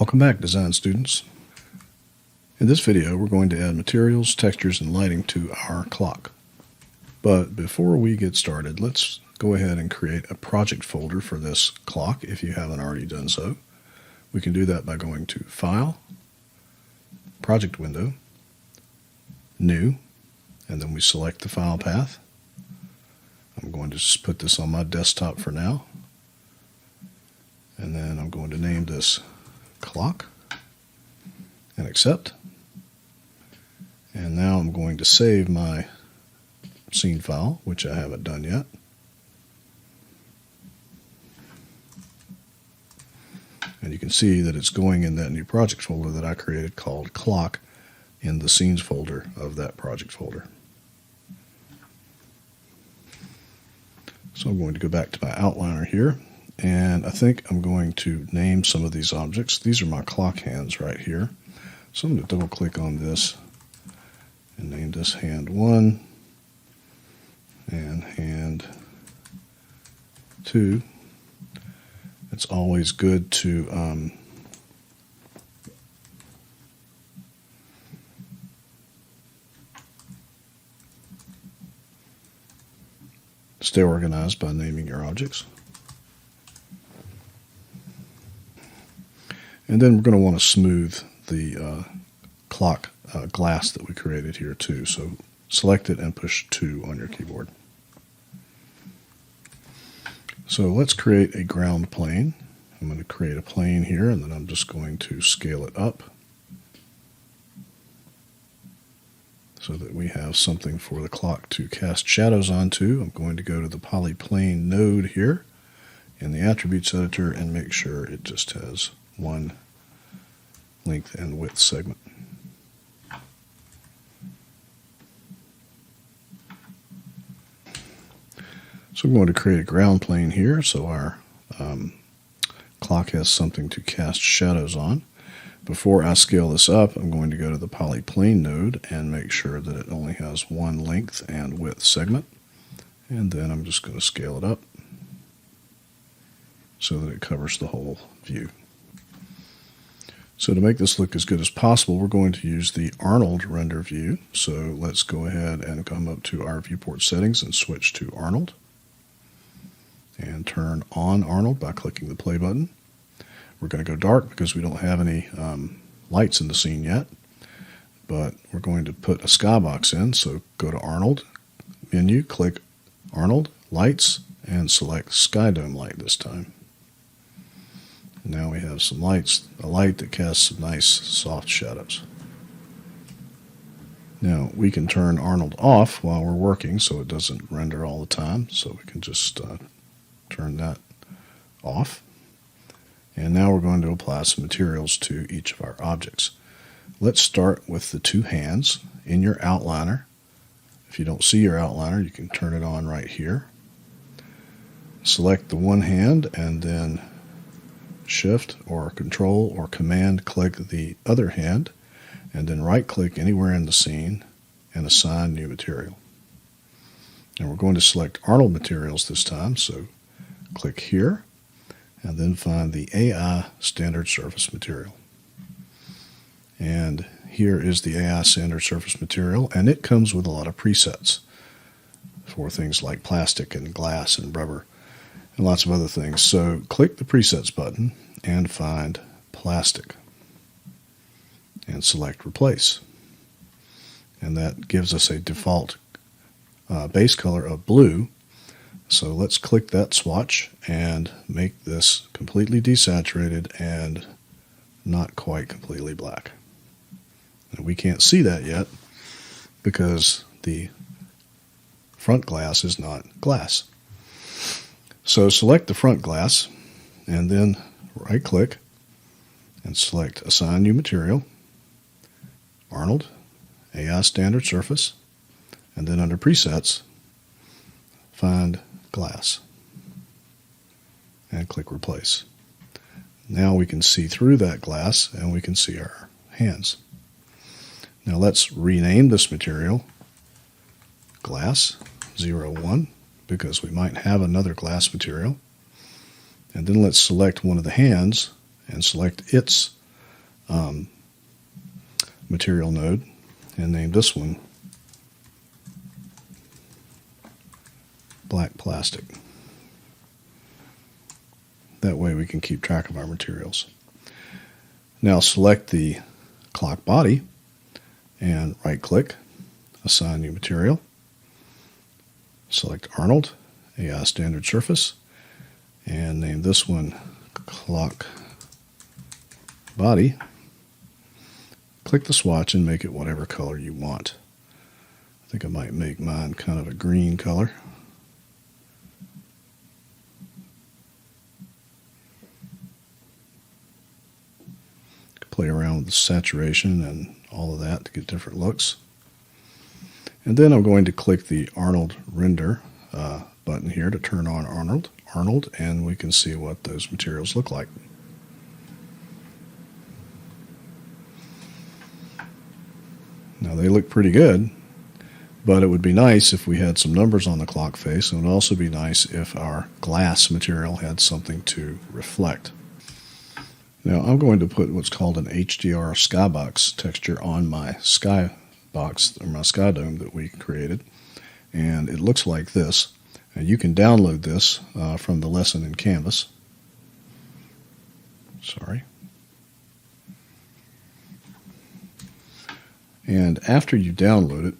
Welcome back, design students. In this video, we're going to add materials, textures, and lighting to our clock. But before we get started, let's go ahead and create a project folder for this clock if you haven't already done so. We can do that by going to File, Project Window, New, and then we select the file path. I'm going to just put this on my desktop for now. And then I'm going to name this clock and accept. And now I'm going to save my scene file, which I haven't done yet. And you can see that it's going in that new project folder that I created called clock in the scenes folder of that project folder. So I'm going to go back to my outliner here, and I think I'm going to name some of these objects. These are my clock hands right here. So I'm going to double click on this and name this hand 1 and hand 2. It's always good to stay organized by naming your objects. And then we're going to want to smooth the clock glass that we created here too. So select it and push 2 on your keyboard. So let's create a ground plane. I'm going to create a plane here, and then I'm just going to scale it up so that we have something for the clock to cast shadows onto. I'm going to go to the polyplane node here in the attributes editor and make sure it just has one length and width segment. So I'm going to create a ground plane here so our clock has something to cast shadows on. Before I scale this up, I'm going to go to the polyplane node and make sure that it only has one length and width segment. And then I'm just going to scale it up so that it covers the whole view. So to make this look as good as possible, we're going to use the Arnold render view. So let's go ahead and come up to our viewport settings and switch to Arnold. And turn on Arnold by clicking the play button. We're going to go dark because we don't have any lights in the scene yet, but we're going to put a skybox in. So go to Arnold, menu, click Arnold, lights, and select Sky Dome light this time. And now we have some lights, a light that casts some nice soft shadows. Now we can turn Arnold off while we're working so it doesn't render all the time. So we can just turn that off. And now we're going to apply some materials to each of our objects. Let's start with the 2 hands in your outliner. If you don't see your outliner, you can turn it on right here. Select the one hand and then Shift or Control or Command click the other hand, and then right click anywhere in the scene and assign new material. And we're going to select Arnold materials this time, so click here and then find the AI standard surface material. And here is the AI standard surface material, and it comes with a lot of presets for things like plastic and glass and rubber and lots of other things. So click the presets button and find plastic and select replace. And that gives us a default base color of blue. So let's click that swatch and make this completely desaturated and not quite completely black. And we can't see that yet because the front glass is not glass. So select the front glass and then right click and select Assign New Material, Arnold, AI Standard Surface, and then under Presets, find Glass and click Replace. Now we can see through that glass and we can see our hands. Now let's rename this material Glass 01 because we might have another glass material. And then let's select one of the hands and select its material node and name this one black plastic. That way we can keep track of our materials. Now select the clock body and right click, assign new material. Select Arnold, AI standard surface, and name this one clock body. Click the swatch and make it whatever color you want. I think I might make mine kind of a green color. Play around with the saturation and all of that to get different looks. And then I'm going to click the Arnold Render button here to turn on Arnold, and we can see what those materials look like. Now they look pretty good, but it would be nice if we had some numbers on the clock face, and it would also be nice if our glass material had something to reflect. Now I'm going to put what's called an HDR skybox texture on my skybox, or my sky dome that we created, and it looks like this. And you can download this from the lesson in Canvas. Sorry. And after you download it,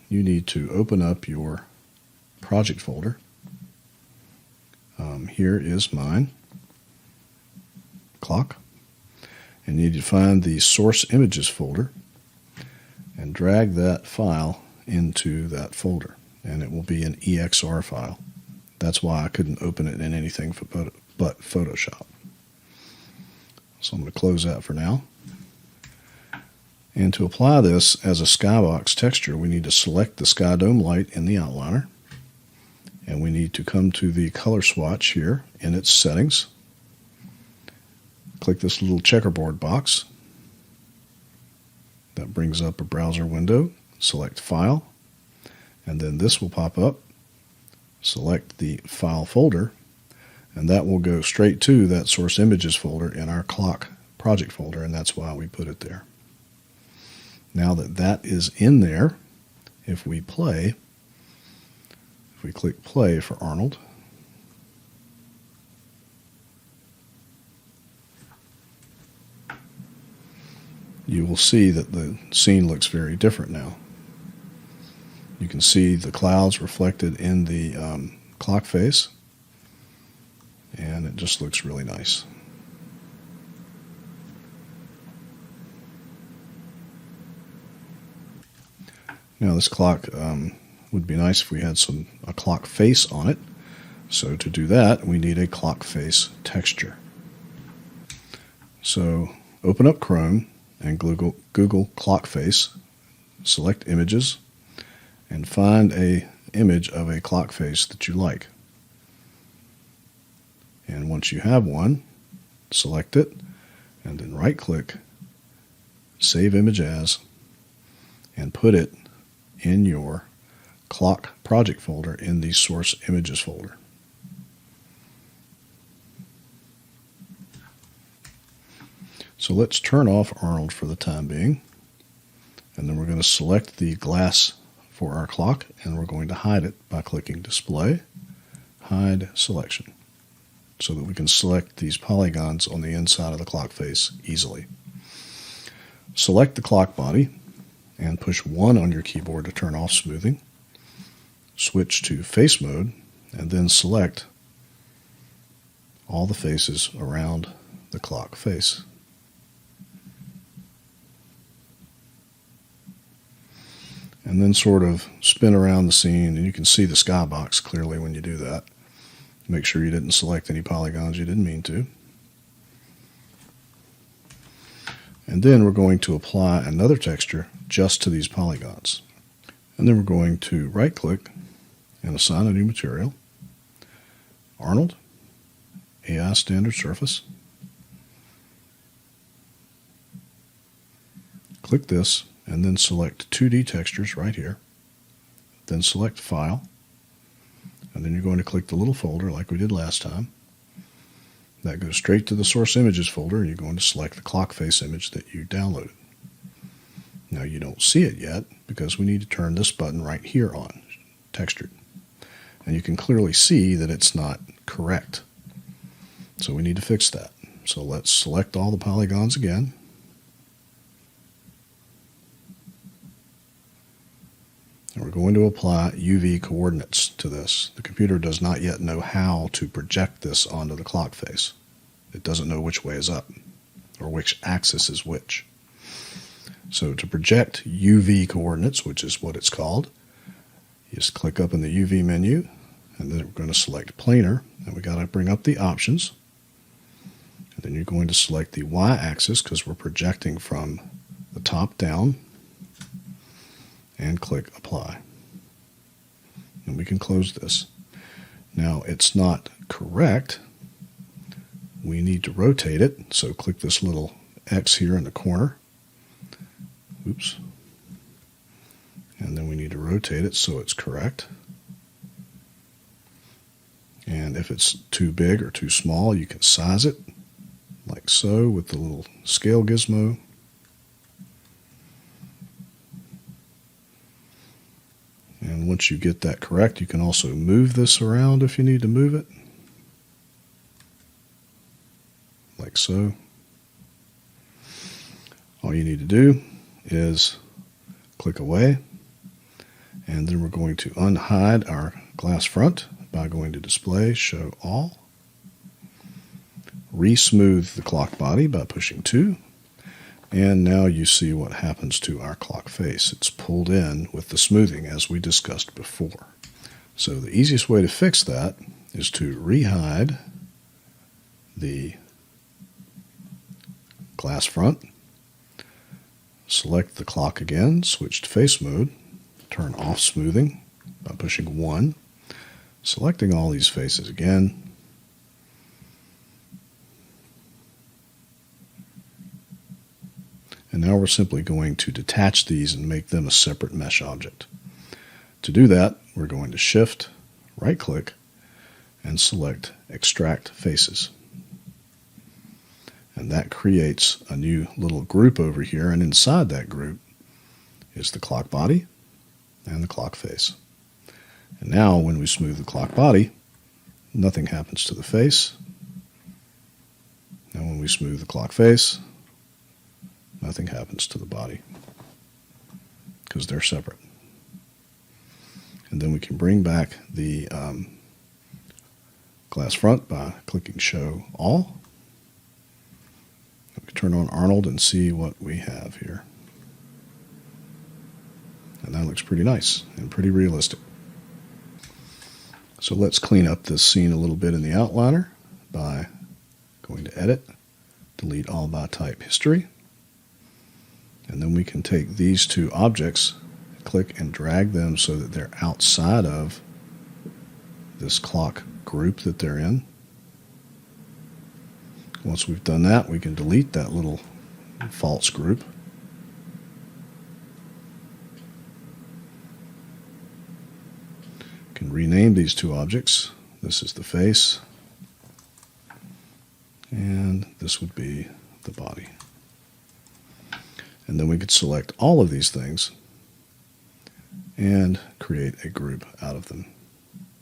you need to open up your project folder. Here is mine, clock. And you need to find the source images folder and drag that file into that folder, and it will be an EXR file. That's why I couldn't open it in anything but Photoshop. So I'm going to close that for now. And to apply this as a skybox texture, we need to select the sky dome light in the outliner, and we need to come to the color swatch here in its settings. Click this little checkerboard box. That brings up a browser window. Select File, and then this will pop up. Select the file folder, and that will go straight to that source images folder in our clock project folder, and that's why we put it there. Now that that is in there, if we click play for Arnold, you will see that the scene looks very different now. You can see the clouds reflected in the clock face, and it just looks really nice. Now this clock would be nice if we had a clock face on it. So to do that, we need a clock face texture. So open up Chrome and Google clock face, select images, and find an image of a clock face that you like. And once you have one, select it, and then right click, save image as, and put it in your clock project folder in the source images folder. So let's turn off Arnold for the time being, and then we're going to select the glass for our clock, and we're going to hide it by clicking Display, Hide Selection, so that we can select these polygons on the inside of the clock face easily. Select the clock body and push 1 on your keyboard to turn off smoothing. Switch to face mode, and then select all the faces around the clock face. And then sort of spin around the scene, and you can see the skybox clearly when you do that. Make sure you didn't select any polygons you didn't mean to. And then we're going to apply another texture just to these polygons. And then we're going to right click and assign a new material, Arnold, AI standard surface. Click this, and then select 2D textures right here. Then select File, and then you're going to click the little folder like we did last time. That goes straight to the source images folder, and you're going to select the clock face image that you downloaded. Now you don't see it yet because we need to turn this button right here on, textured. And you can clearly see that it's not correct. So we need to fix that. So let's select all the polygons again. And we're going to apply UV coordinates to this. The computer does not yet know how to project this onto the clock face. It doesn't know which way is up or which axis is which. So to project UV coordinates, which is what it's called, you just click up in the UV menu, and then we're going to select planar, and we got to bring up the options. And then you're going to select the y-axis because we're projecting from the top down, and click apply. And we can close this. Now it's not correct. We need to rotate it, so click this little X here in the corner. Oops. And then we need to rotate it so it's correct. And if it's too big or too small, you can size it like so with the little scale gizmo. And once you get that correct, you can also move this around if you need to move it. Like so. All you need to do is click away, and then we're going to unhide our glass front by going to Display, Show All. Re-smooth the clock body by pushing 2. And now you see what happens to our clock face. It's pulled in with the smoothing as we discussed before. So the easiest way to fix that is to re-hide the glass front, select the clock again, switch to face mode, turn off smoothing by pushing 1, selecting all these faces again, and now we're simply going to detach these and make them a separate mesh object. To do that, we're going to Shift, right-click, and select Extract Faces. And that creates a new little group over here, and inside that group is the clock body and the clock face. And now when we smooth the clock body, nothing happens to the face. Now when we smooth the clock face, nothing happens to the body because they're separate. And then we can bring back the glass front by clicking Show All. We can turn on Arnold and see what we have here. And that looks pretty nice and pretty realistic. So let's clean up this scene a little bit in the outliner by going to Edit, delete all by type history. And then we can take these two objects, click and drag them so that they're outside of this clock group that they're in. Once we've done that, we can delete that little false group. We can rename these two objects. This is the face, and this would be the body. And then we could select all of these things and create a group out of them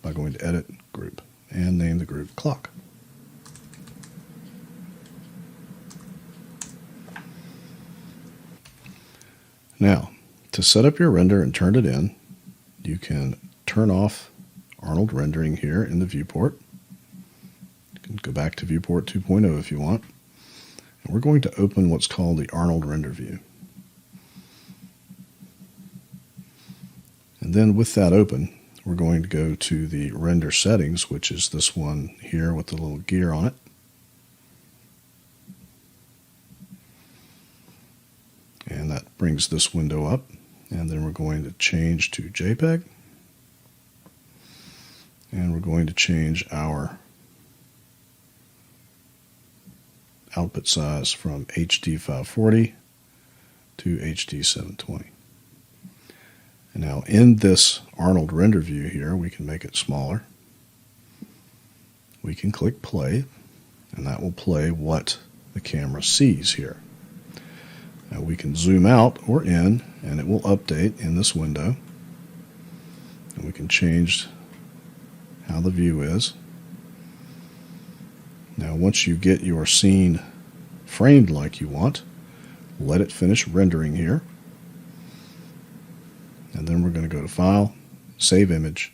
by going to Edit, Group, and name the group Clock. Now, to set up your render and turn it in, you can turn off Arnold rendering here in the viewport. You can go back to viewport 2.0 if you want. And we're going to open what's called the Arnold render view. And then with that open, we're going to go to the render settings, which is this one here with the little gear on it. And that brings this window up. And then we're going to change to JPEG. And we're going to change our output size from HD 540 to HD 720. And now in this Arnold render view here, we can make it smaller. We can click play, and that will play what the camera sees here. Now we can zoom out or in, and it will update in this window. And we can change how the view is. Now once you get your scene framed like you want, let it finish rendering here. And then we're going to go to File, Save Image,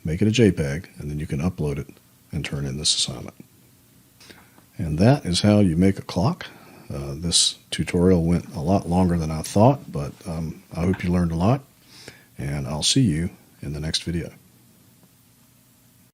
make it a JPEG, and then you can upload it and turn in this assignment. And that is how you make a clock. This tutorial went a lot longer than I thought, but I hope you learned a lot, and I'll see you in the next video.